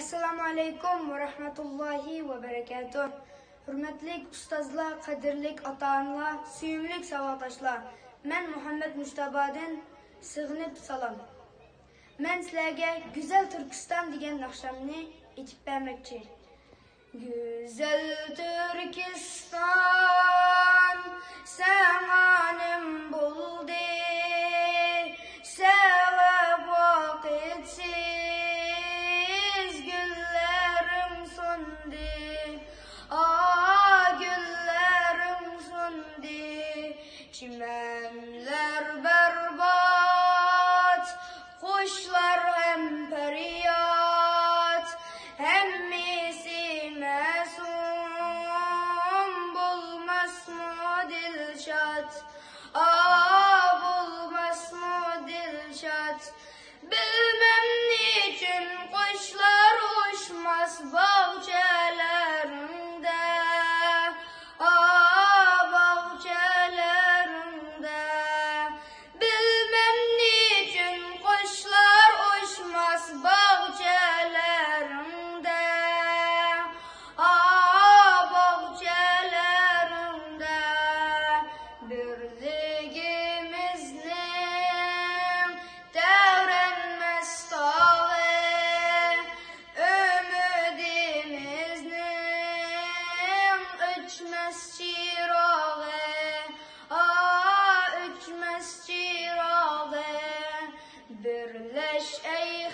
Assalamu alaikum ve rahmetullahi ve berekatuh. Hürmetlik ustazlar, kadirlik ata-analar, suyumlik savatdaşlar. Ben Muhammed Mujtabadan sığınıp salam. Ben sizlerge Güzel Türkistan degan naqshamni aytib bermoqchi. Güzel Türkistan samanim buldu, sevap vakitsiz güllerim söndü, güllerim söndü, çimenler berbat, kuşlar hem feryat, hem misi mesum, bulmaz mı dilşat, bulmaz mı dilşat. Bilmem niçin kuşlar uçmaz bahçelerinde, bahçelerinde. Bilmem niçin kuşlar uçmaz bahçelerinde, bahçelerinde. Birliğimizin devrenmez tağı, ümidimizin ötmez çırağı, ötmez çırağı. Birleş ey